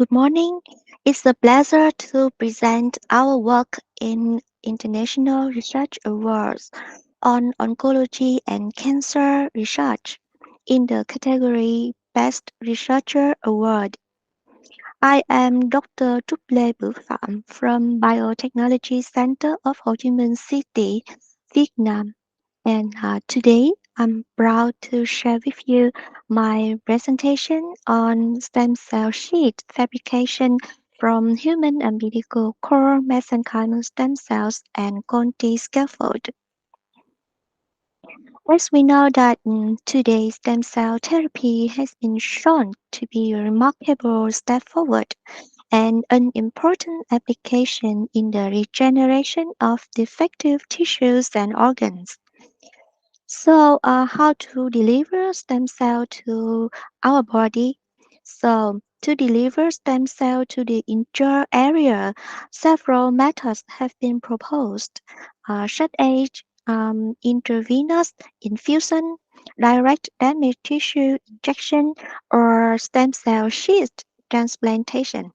Good morning. It's a pleasure to present our work in International Research Awards on Oncology and Cancer Research in the category Best Researcher Award. I am Dr. Buu Pham from Biotechnology Center of Ho Chi Minh City, Vietnam. And today I'm proud to share with you my presentation on stem cell sheet fabrication from human umbilical cord mesenchymal stem cells and Conti scaffold. As we know that today stem cell therapy has been shown to be a remarkable step forward and an important application in the regeneration of defective tissues and organs. So, how to deliver stem cell to our body? So, to deliver stem cell to the injured area, several methods have been proposed, such as intravenous infusion, direct damaged tissue injection, or stem cell sheath transplantation.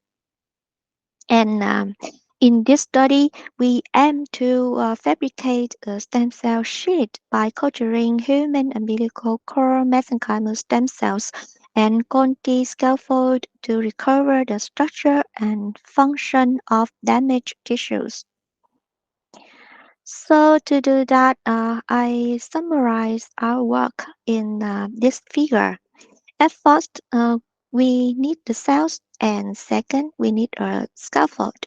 And in this study, we aim to fabricate a stem cell sheet by culturing human umbilical cord mesenchymal stem cells and Conti scaffold to recover the structure and function of damaged tissues. So to do that, I summarize our work in this figure. At first, we need the cells, and second, we need a scaffold.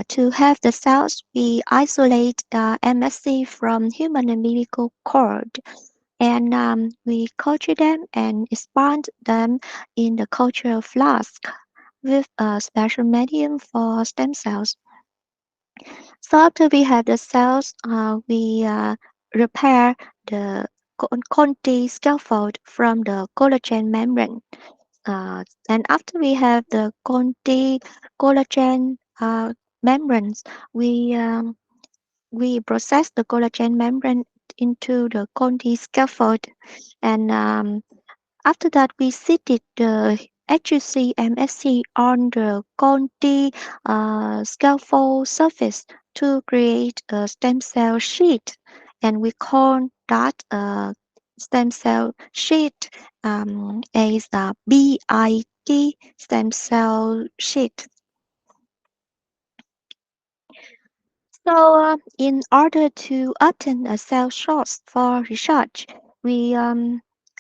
To have the cells, we isolate MSC from human umbilical cord and we culture them and expand them in the culture flask with a special medium for stem cells. So after we have the cells, we repair the Conti scaffold from the collagen membrane. And after we have the Conti collagen membranes, we um, we process the collagen membrane into the Conti scaffold, and after that we seated the HUC MSC on the Conti scaffold surface to create a stem cell sheet, and we call that stem cell sheet as a BIT stem cell sheet. So, in order to obtain a cell source for research, we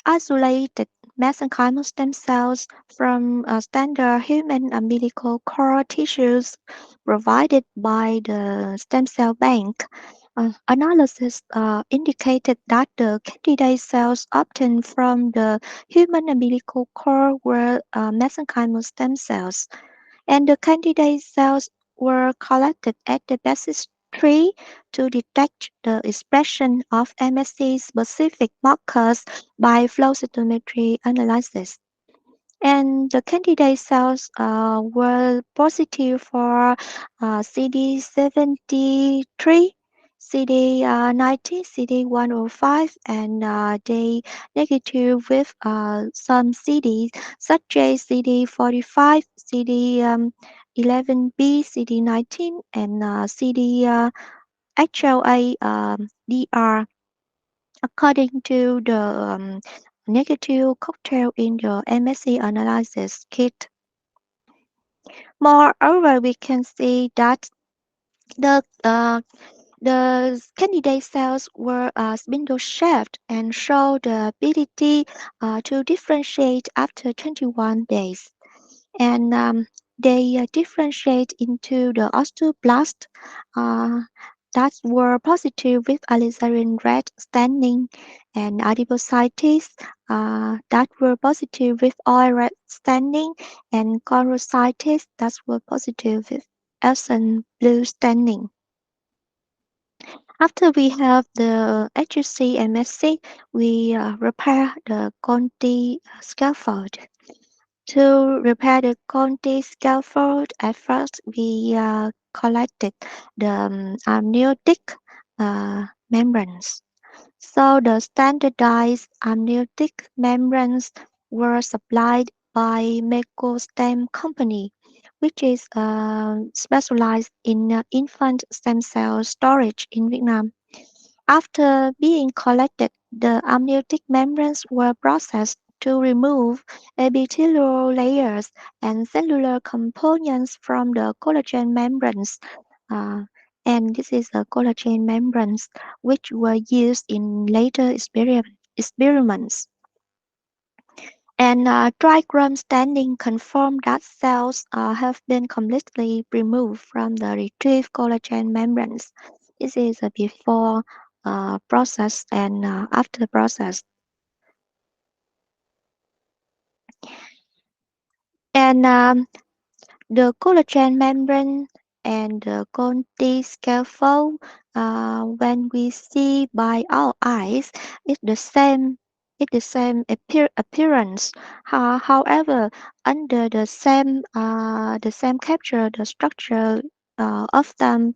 isolated mesenchymal stem cells from standard human umbilical cord tissues provided by the stem cell bank. Analysis indicated that the candidate cells obtained from the human umbilical cord were mesenchymal stem cells, and the candidate cells were collected at the basis tree to detect the expression of MSC-specific markers by flow cytometry analysis. And the candidate cells were positive for CD73, CD90, CD105, and they negative with some CD such as CD45, CD11B, CD19, and CD HLA DR according to the negative cocktail in the MSC analysis kit. Moreover, we can see that the uh, the candidate cells were spindle-shaped and show the ability to differentiate after 21 days. And they differentiate into the osteoblast uh, that were positive with alizarin red staining and adipocytes that were positive with oil red staining and chondrocytes that were positive with Elson blue staining. After we have the HUC MSC, we repair the Conti scaffold. To repair the Conti scaffold, at first we collected the amniotic membranes. So the standardized amniotic membranes were supplied by Mekostem company, which is specialized in infant stem cell storage in Vietnam. After being collected, the amniotic membranes were processed to remove epithelial layers and cellular components from the collagen membranes. Uh, and this is the collagen membranes which were used in later experiments. And diagram standing confirm that cells have been completely removed from the retrieved collagen membranes. This is a before process and after process. And the collagen membrane and the Conti scaffold, when we see by our eyes, it's the same. It's the same appearance. However, under the same capture, the structure of them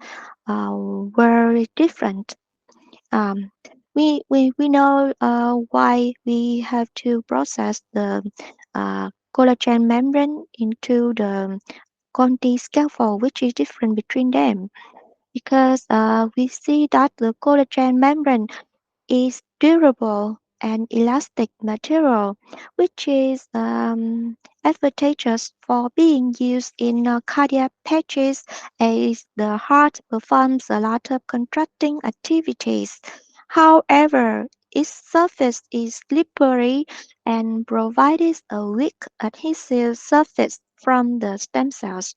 were different. Um, we know why we have to process the collagen membrane into the Conti scaffold, which is different between them, because we see that the collagen membrane is durable and elastic material, which is advantageous for being used in cardiac patches as the heart performs a lot of contracting activities. However, its surface is slippery and provides a weak adhesive surface from the stem cells.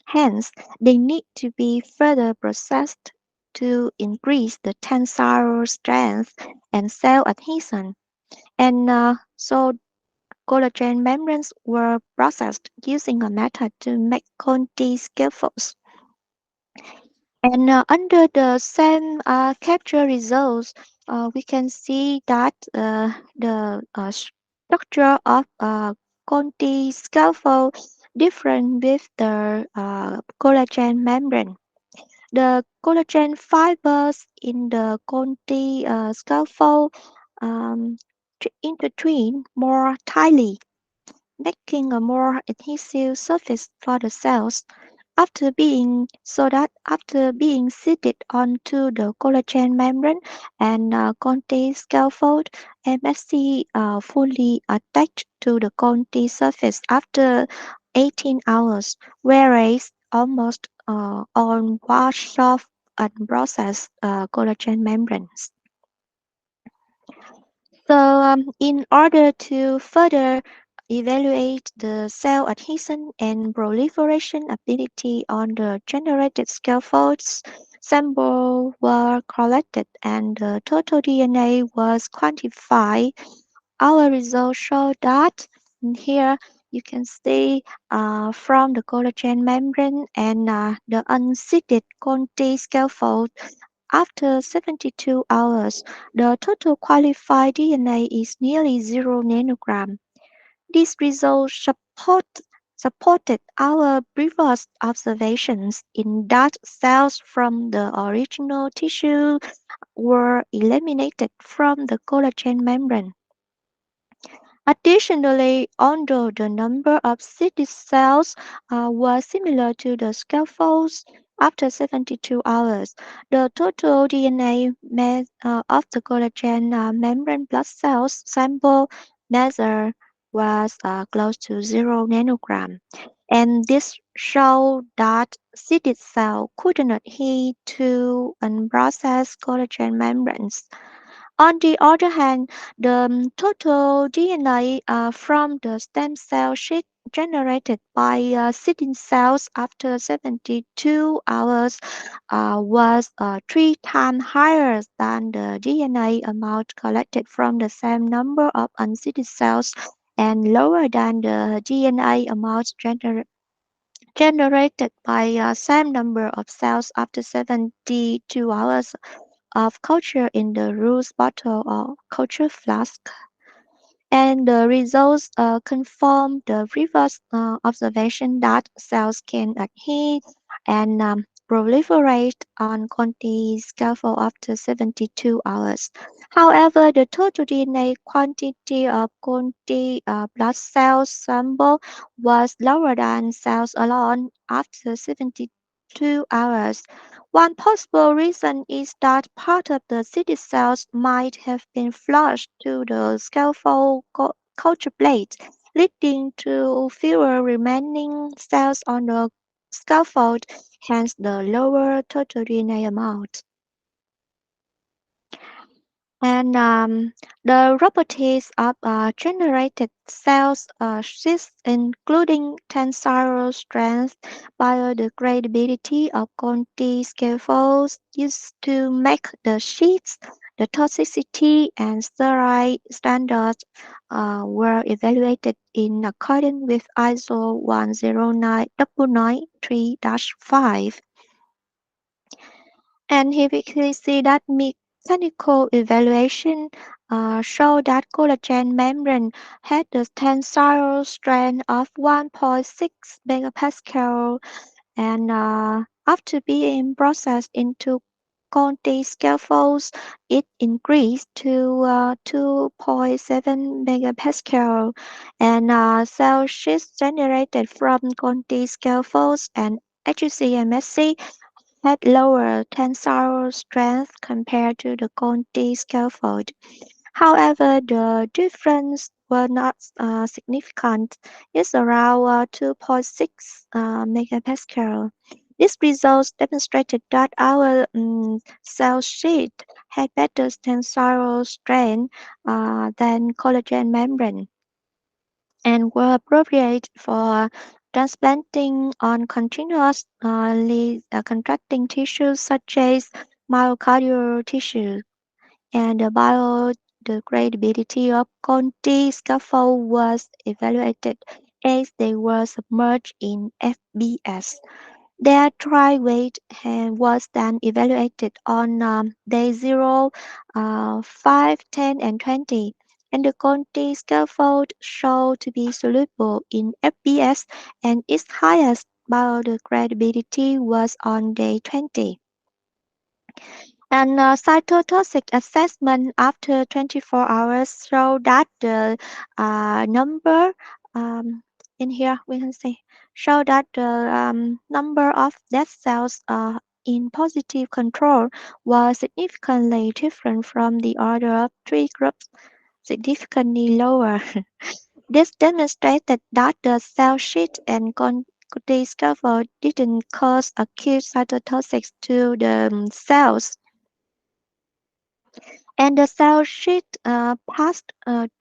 Hence, they need to be further processed to increase the tensile strength and cell adhesion. And so collagen membranes were processed using a method to make Conti scaffolds. And under the same capture results, we can see that the structure of Conti scaffold different with the collagen membrane. The collagen fibers in the Conti scaffold um, intertwine more tightly, making a more adhesive surface for the cells. After being seated onto the collagen membrane and Conti scaffold, MSC fully attached to the Conti surface after 18 hours, whereas almost all wash off unprocessed collagen membranes. So, in order to further evaluate the cell adhesion and proliferation ability on the generated scaffolds, samples were collected and the total DNA was quantified. Our results show that here you can see from the collagen membrane and the unseated Conti scaffold after 72 hours, the total qualified DNA is nearly 0 nanogram. These results supported our previous observations in that cells from the original tissue were eliminated from the collagen membrane. Additionally, although the number of seeded cells was similar to the scaffolds after 72 hours, the total DNA of the collagen membrane blood cells sample measure was close to 0 nanogram. And this showed that seeded cell could not adhere to unprocessed collagen membranes. On the other hand, the total DNA from the stem cell sheet generated by seeding cells after 72 hours was 3 times higher than the DNA amount collected from the same number of unseeded cells and lower than the DNA amount generated by same number of cells after 72 hours of culture in the rose bottle or culture flask. And the results confirm the previous observation that cells can adhere and proliferate on Conti scaffold after 72 hours. However, the total DNA quantity of Conti blood cells sample was lower than cells alone after 72 hours. One possible reason is that part of the CD cells might have been flushed to the scaffold culture plate, leading to fewer remaining cells on the scaffold, hence the lower total DNA amount. And the properties of generated cells sheets, including tensile strength, biodegradability of Conti scaffolds used to make the sheets, the toxicity and sterile standards were evaluated in accordance with ISO 1099993-5. And here we can see that mechanical evaluation show that collagen membrane had the tensile strength of 1.6 megapascal, and after being processed into Conte scaffolds, it increased to 2.7 megapascal, and cell sheets generated from Conte scaffolds and HCMSC had lower tensile strength compared to the Conti scaffold. However, the difference were not significant. It's around 2.6 megapascal. These results demonstrated that our cell sheet had better tensile strength than collagen membrane and were appropriate for transplanting on continuously contracting tissues such as myocardial tissue. And the biodegradability of Conti scaffold was evaluated as they were submerged in FBS. Their dry weight was then evaluated on day 0, 5, 10, and 20, and the Conti scaffold showed to be soluble in FBS, and its highest biodegradability was on day 20. And cytotoxic assessment after 24 hours show that the number in here we can see show that the number of dead cells in positive control was significantly different from the other of three groups, significantly lower. This demonstrated that the cell sheet and discovered didn't cause acute cytotoxic to the cells, and the cell sheet passed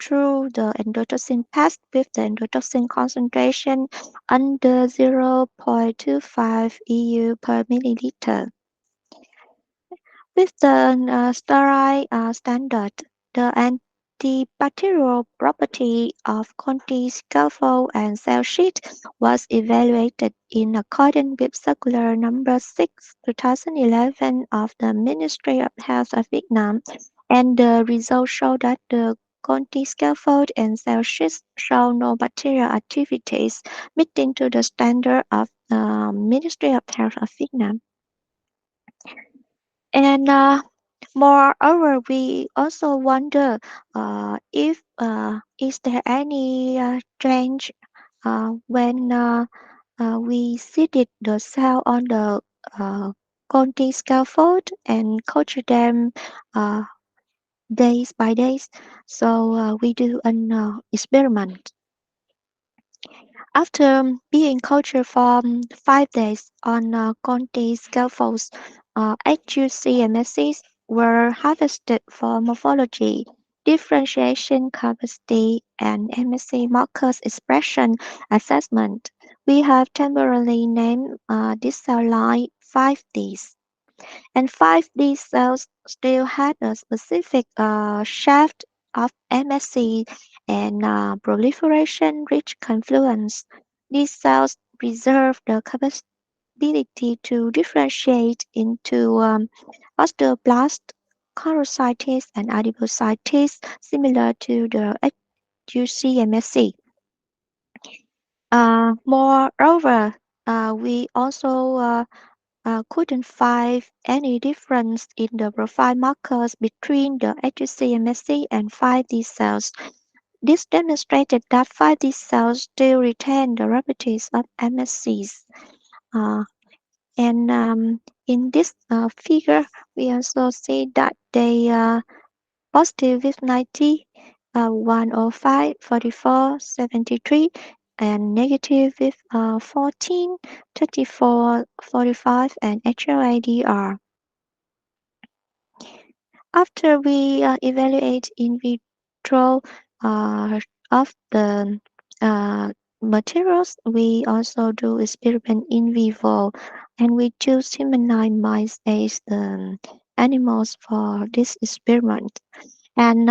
through the endotoxin pass with the endotoxin concentration under 0.25 EU per milliliter. With the sterile standard, the antibacterial property of Conti scaffold and cell sheet was evaluated in accordance with Circular Number 6, 2011 of the Ministry of Health of Vietnam, and the results show that the Conti scaffold and cell sheets show no bacterial activities, meeting to the standard of the Ministry of Health of Vietnam. And moreover, we also wonder if is there any change when we seeded the cell on the Conti scaffold and culture them uh, days by days. So we do an experiment. After being cultured for 5 days on Conti scaffolds, HUCMSCs were harvested for morphology, differentiation capacity, and MSC markers expression assessment. We have temporarily named this cell line 5Ds. And 5D cells still had a specific shaft of MSC and proliferation-rich confluence. These cells preserve the capability to differentiate into osteoblasts, chondrocytes, and adipocytes, similar to the HUC-MSC. Moreover, we also couldn't find any difference in the profile markers between the HSC MSC and 5D cells. This demonstrated that 5D cells still retain the properties of MSCs. Uh, and in this figure, we also see that they positive with 90, 105, 44, 73, and negative with 14, 34, 45, and HLA-DR. After we evaluate in vitro of the uh, materials, we also do experiment in vivo, and we choose humanized mice as the animals for this experiment. And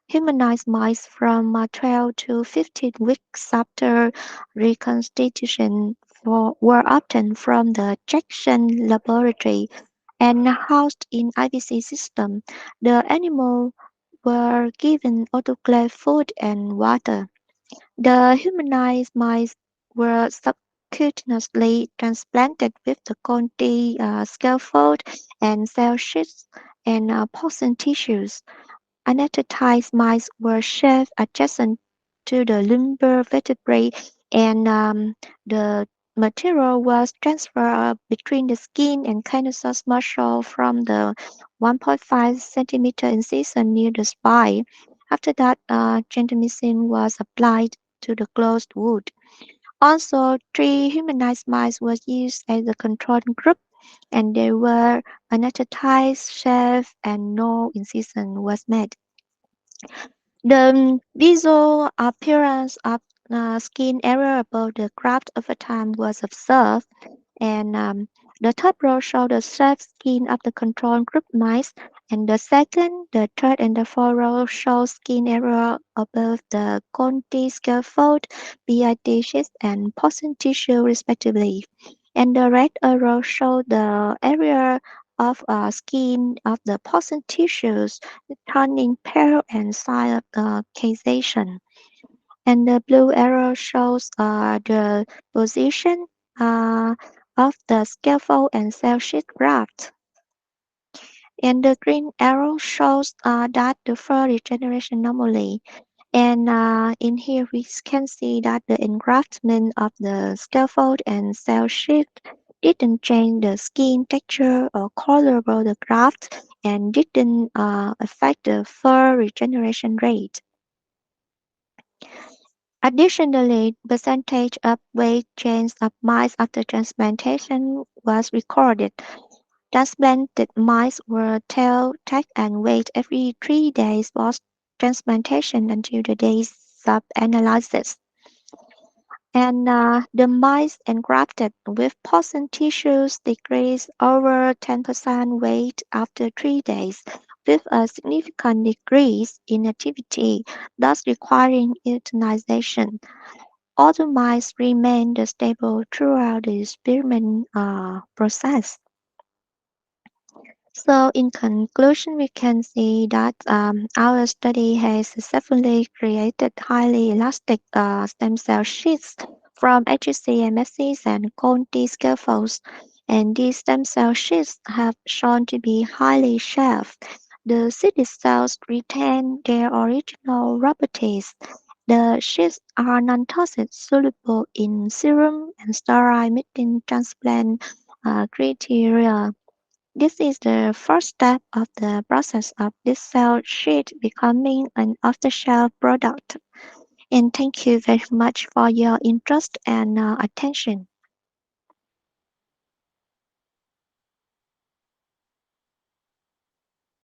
humanized mice from 12 to 15 weeks after reconstitution were obtained from the Jackson laboratory and housed in IBC system. The animals were given autoclave food and water. The humanized mice were subcutaneously transplanted with the Conti scaffold and cell sheets and porcine tissues. Anesthetized mice were shaved adjacent to the lumbar vertebrae, and the material was transferred between the skin and cancellous muscle from the 1.5 centimeter incision near the spine. After that, gentamicin was applied to the closed wound. Also, three humanized mice were used as the control group, and they were anesthetized, shaved, and no incision was made. The visual appearance of skin area above the graft over time was observed, and the top row showed the soft skin of the control group mice, and the second, the third, and the fourth row show skin area above the Conti scaffold, BIT sheath, and porcine tissue respectively. And the red arrow show the area of skin of the porcine tissues turning pale and sign of causation. And the blue arrow shows the position uh, of the scaffold and cell sheet graft. And the green arrow shows that the fur regeneration normally. And in here we can see that the engraftment of the scaffold and cell sheet didn't change the skin texture or color of the graft and didn't affect the fur regeneration rate. Additionally, percentage of weight change of mice after transplantation was recorded. Transplanted mice were tagged and weighed every 3 days post-transplantation until the days of analysis. And the mice engrafted with porcine tissues decreased over 10% weight after 3 days, with a significant decrease in activity, thus requiring euthanization. All the mice remained stable throughout the experiment process. So in conclusion, we can see that our study has successfully created highly elastic stem cell sheets from HSC MSCs and Conti scaffolds, and these stem cell sheets have shown to be highly shelf. The seeded cells retain their original properties. The sheets are non-toxic, soluble in serum, and sterile, meeting transplant criteria. This is the first step of the process of this cell sheet becoming an off-the-shelf product. And thank you very much for your interest and attention.